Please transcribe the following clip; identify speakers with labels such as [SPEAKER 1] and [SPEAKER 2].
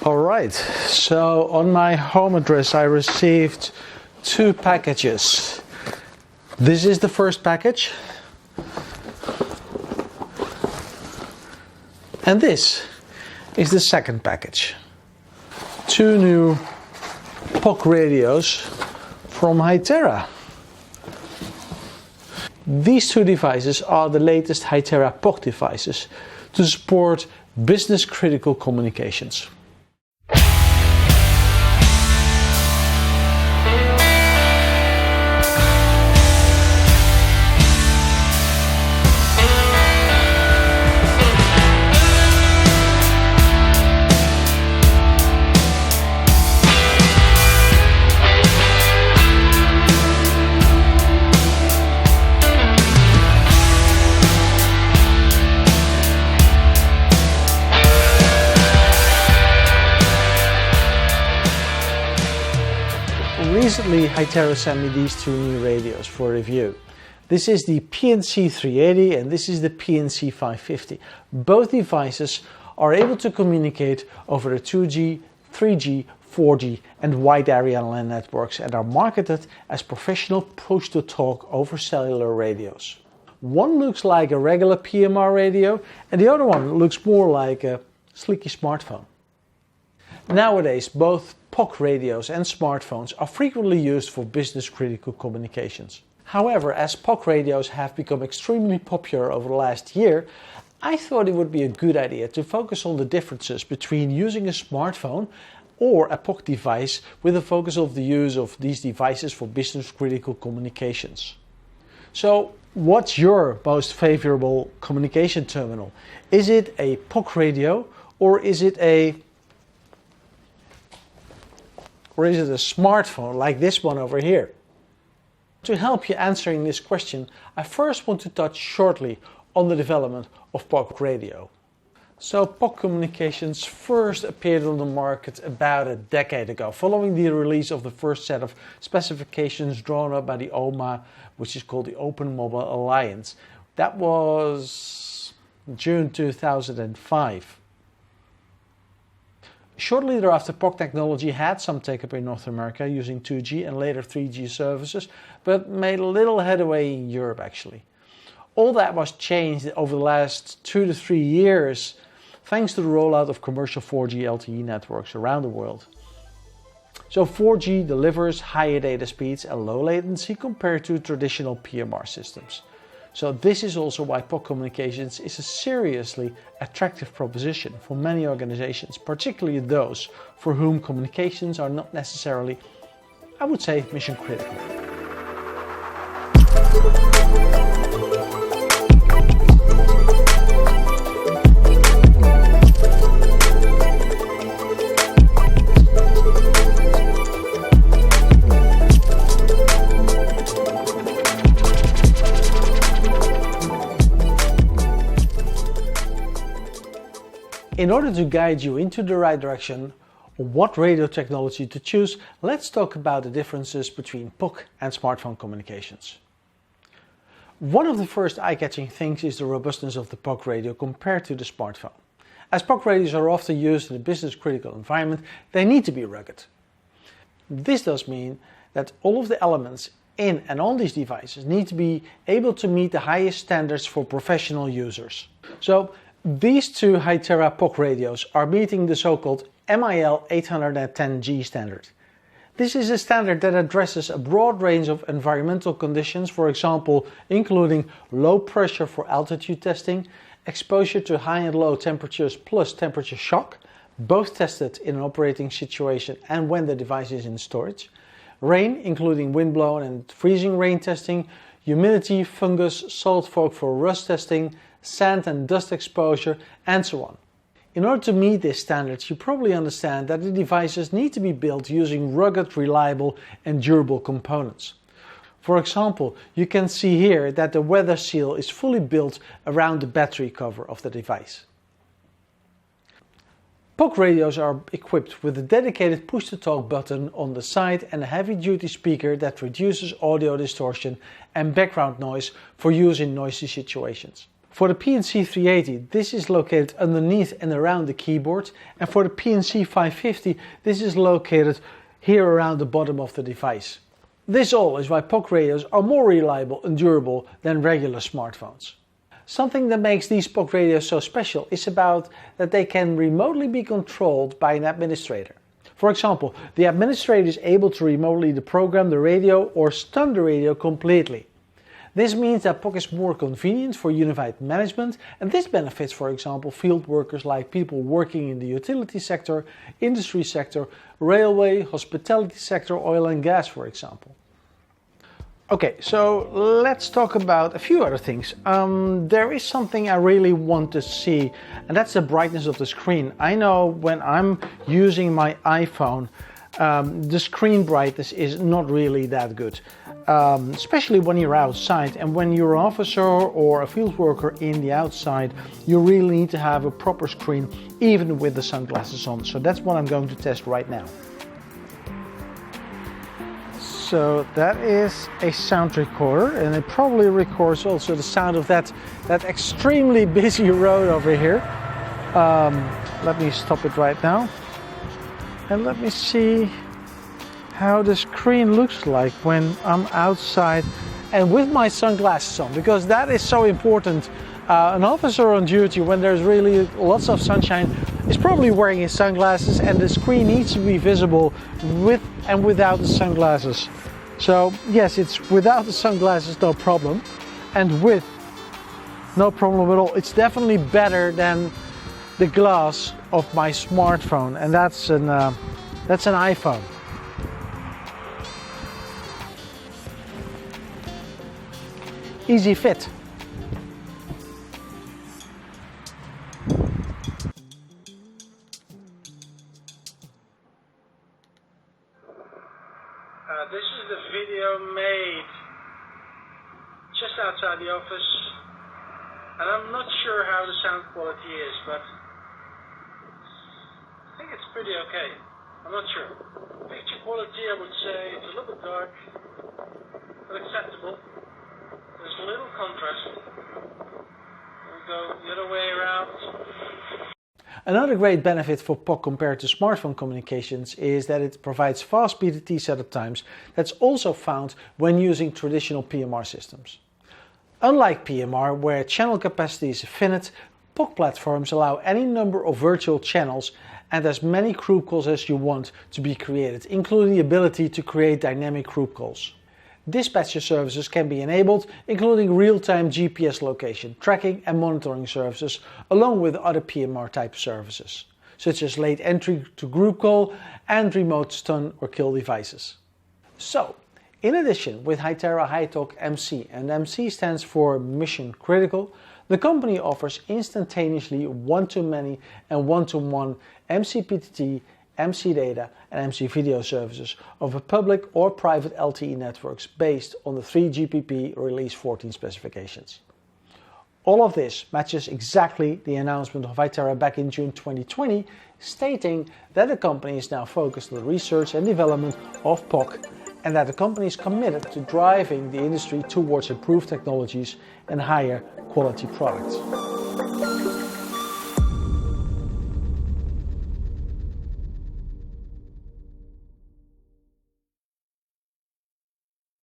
[SPEAKER 1] Alright, so on my home address I received 2 packages. This is the first package. And this is the second package. 2 new PoC radios from Hytera. These 2 devices are the latest Hytera PoC devices to support business critical communications. Recently, Hytera sent me these 2 new radios for review. This is the PNC 380 and this is the PNC 550. Both devices are able to communicate over the 2G, 3G, 4G and wide area LAN networks and are marketed as professional push-to-talk over cellular radios. One looks like a regular PMR radio and the other one looks more like a sleeky smartphone. Nowadays, both PoC radios and smartphones are frequently used for business critical communications. However, as PoC radios have become extremely popular over the last year, I thought it would be a good idea to focus on the differences between using a smartphone or a PoC device with a focus of the use of these devices for business critical communications. So, what's your most favorable communication terminal? Is it a PoC radio or is it a smartphone like this one over here? To help you answering this question, I first want to touch shortly on the development of PoC radio. So PoC communications first appeared on the market about a decade ago, following the release of the first set of specifications drawn up by the OMA, which is called the Open Mobile Alliance. That was June 2005. Shortly thereafter, PoC technology had some take-up in North America using 2G and later 3G services, but made little headway in Europe actually. All that was changed over the last 2 to 3 years thanks to the rollout of commercial 4G LTE networks around the world. So 4G delivers higher data speeds and low latency compared to traditional PMR systems. So this is also why PoC communications is a seriously attractive proposition for many organizations, particularly those for whom communications are not necessarily, I would say, mission critical. In order to guide you into the right direction on what radio technology to choose, let's talk about the differences between PoC and smartphone communications. One of the first eye-catching things is the robustness of the PoC radio compared to the smartphone. As PoC radios are often used in a business-critical environment, they need to be rugged. This does mean that all of the elements in and on these devices need to be able to meet the highest standards for professional users. So, these 2 Hytera PoC radios are meeting the so-called MIL 810G standard. This is a standard that addresses a broad range of environmental conditions, for example, including low pressure for altitude testing, exposure to high and low temperatures plus temperature shock, both tested in an operating situation and when the device is in storage, rain, including windblown and freezing rain testing, humidity, fungus, salt fog for rust testing, sand and dust exposure, and so on. In order to meet these standards, you probably understand that the devices need to be built using rugged, reliable and durable components. For example, you can see here that the weather seal is fully built around the battery cover of the device. PoC radios are equipped with a dedicated push-to-talk button on the side and a heavy-duty speaker that reduces audio distortion and background noise for use in noisy situations. For the PNC 380, this is located underneath and around the keyboard, and for the PNC 550, this is located here around the bottom of the device. This all is why PoC radios are more reliable and durable than regular smartphones. Something that makes these PoC radios so special is about that they can remotely be controlled by an administrator. For example, the administrator is able to remotely deprogram the radio or stun the radio completely. This means that PoC is more convenient for unified management, and this benefits, for example, field workers like people working in the utility sector, industry sector, railway, hospitality sector, oil and gas, for example. Okay, so let's talk about a few other things. There is something I really want to see, and that's the brightness of the screen. I know when I'm using my iPhone, the screen brightness is not really that good. Especially when you're outside, and when you're an officer or a field worker in the outside, you really need to have a proper screen even with the sunglasses on. So that's what I'm going to test right now. So that is a sound recorder, and it probably records also the sound of that extremely busy road over here. Let me stop it right now and let me see how the screen looks like when I'm outside and with my sunglasses on, because that is so important. An officer on duty, when there's really lots of sunshine, is probably wearing his sunglasses, and the screen needs to be visible with and without the sunglasses. So yes, it's without the sunglasses, no problem, and with, no problem at all. It's definitely better than the glass of my smartphone, and that's an iPhone. Easy fit.
[SPEAKER 2] This is the video made just outside the office, and I'm not sure how the sound quality is, but I think it's pretty okay. I'm not sure. Picture quality, I would say it's a little bit dark, but acceptable. There's a little contrast. We'll go the other way around.
[SPEAKER 1] Another great benefit for PoC compared to smartphone communications is that it provides fast PTT setup times that's also found when using traditional PMR systems. Unlike PMR, where channel capacity is finite, PoC platforms allow any number of virtual channels and as many group calls as you want to be created, including the ability to create dynamic group calls. Dispatcher services can be enabled, including real-time GPS location, tracking and monitoring services, along with other PMR type services, such as late entry to group call and remote stun or kill devices. So, in addition, with Hytera PoC MC, and MC stands for Mission Critical, the company offers instantaneously one-to-many and one-to-one MCPTT, MC data and MC video services over public or private LTE networks based on the 3GPP Release 14 specifications. All of this matches exactly the announcement of Hytera back in June 2020, stating that the company is now focused on the research and development of PoC, and that the company is committed to driving the industry towards improved technologies and higher quality products.